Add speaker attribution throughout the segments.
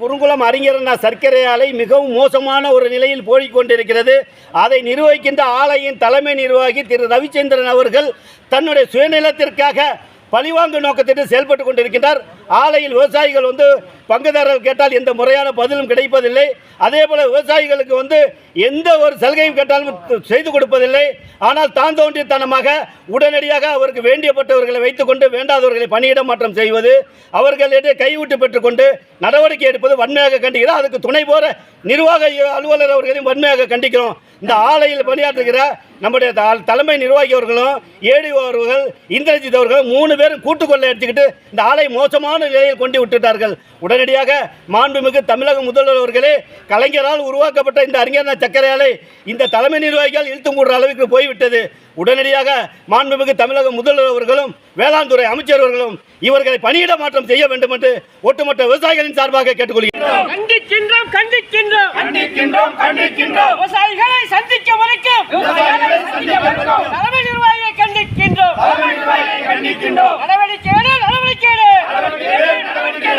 Speaker 1: குறுங்குளம் அறிஞர் சர்க்கரை ஆலை மிகவும் மோசமான ஒரு நிலையில் போய்கொண்டிருக்கிறது. அதை நிர்வகிக்கின்ற ஆலையின் தலைமை நிர்வாகி திரு ரவிச்சந்திரன் அவர்கள் தன்னுடைய சுயநலத்திற்காக பழிவாங்கு நோக்கத்திற்கு செயல்பட்டு கொண்டிருக்கின்றார். ஆலையில் விவசாயிகள் பங்குதாரர்கள் கேட்டால் எந்த முறையான பதிலும் கிடைப்பதில்லை. அதே போல விவசாயிகளுக்கு எந்த ஒரு சலுகையும் கேட்டாலும் செய்து கொடுப்பதில்லை. ஆனால் தான் தோன்றித்தனமாக உடனடியாக அவருக்கு வேண்டியப்பட்டவர்களை வைத்துக்கொண்டு வேண்டாதவர்களை பணியிட மாற்றம் செய்வது, அவர்களிடையே கைவிட்டு பெற்றுக்கொண்டு நடவடிக்கை எடுப்பது வன்மையாக கண்டிக்கிறோம். அதுக்கு துணை போற நிர்வாக அலுவலர் அவர்களையும் வன்மையாக கண்டிக்கிறோம். இந்த ஆலையில் பணியாற்றுகிற நம்முடைய தலைமை நிர்வாகி அவர்களும் ஏடிஓ அவர்கள் இந்திரஜித் அவர்கள் 3 பேரும் கூட்டுக்கொள்ள எடுத்துக்கிட்டு இந்த ஆலை மோசமான நிலையில் கொண்டு விட்டுட்டார்கள். உடனடியாக மாண்புமிகு தமிழக முதல்வர் அவர்களே, கலைஞரால் உருவாக்கப்பட்ட இந்த அறிஞர் சர்க்கரை ஆலை இந்த தலைமை நிர்வாகிகள் இழுத்து மூடுற அளவுக்கு போய்விட்டது. உடனடியாக மாண்புமிகு தமிழக முதல்வர் அவர்களும் வேளாண் துறை அமைச்சர் அவர்களும் இவர்களை பணியிட மாற்றம் செய்ய வேண்டும் என்று ஒட்டுமொத்த விவசாயிகளின் சார்பாக கேட்டுக்கொள்கிறோம்.
Speaker 2: கண்டிக்கின்றோம் கண்டிக்கின்றோம் கண்டிக்கின்றோம் கண்டிக்கின்றோம் விவசாயிகளை சந்திக்க மறுக்கும் தலைமை நிர்வாகியை கண்டிக்கின்றோம் கண்டிக்கின்றோம் நடவடிக்கை நடவடிக்கை நடவடிக்கை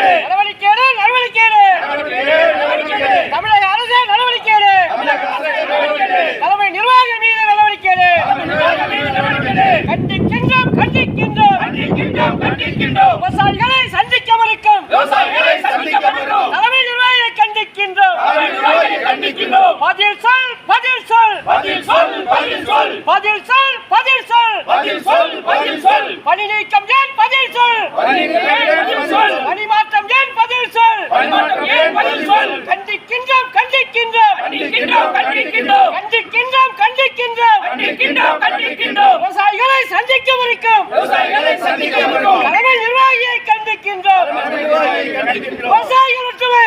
Speaker 2: நடவடிக்கை தமிழக அரசு நடவடிக்கை தலைமை நிர்வாகி மீது நடவடிக்கை கண்டிக்கின்றோம் கண்டிக்கின்றோம் கண்டிக்கின்றோம் கண்டிக்கின்றோம் விவசாயிகளை சந்திக்க மறுக்கும் தலைமை நிர்வாகியை கண்டிக்கின்றோம் பதில் சொல் பதில் சொல் பதில் சொல் பதில் சொல் பதில் சொல் பதில் சொல் பதில் சொல் பதில் சொல் பணி நீக்கம் ஏன் பதில் சொல் பணி மாற்றம் ஏன் பதில் சொல் கண்டிக்கின்றோம் கண்டிக்கின்றோம் கண்டிக்கின்றோம் கண்டிக்கின்றோம் கண்டிக்கின்றோம் கண்டிக்கின்றோம் கண்டிக்கின்றோம் கண்டிக்கின்றோம் விவசாயிகளை சந்திக்க மறுக்கும் தலைமை நிர்வாகியை கண்டிக்கின்றோம் விவசாயிகள்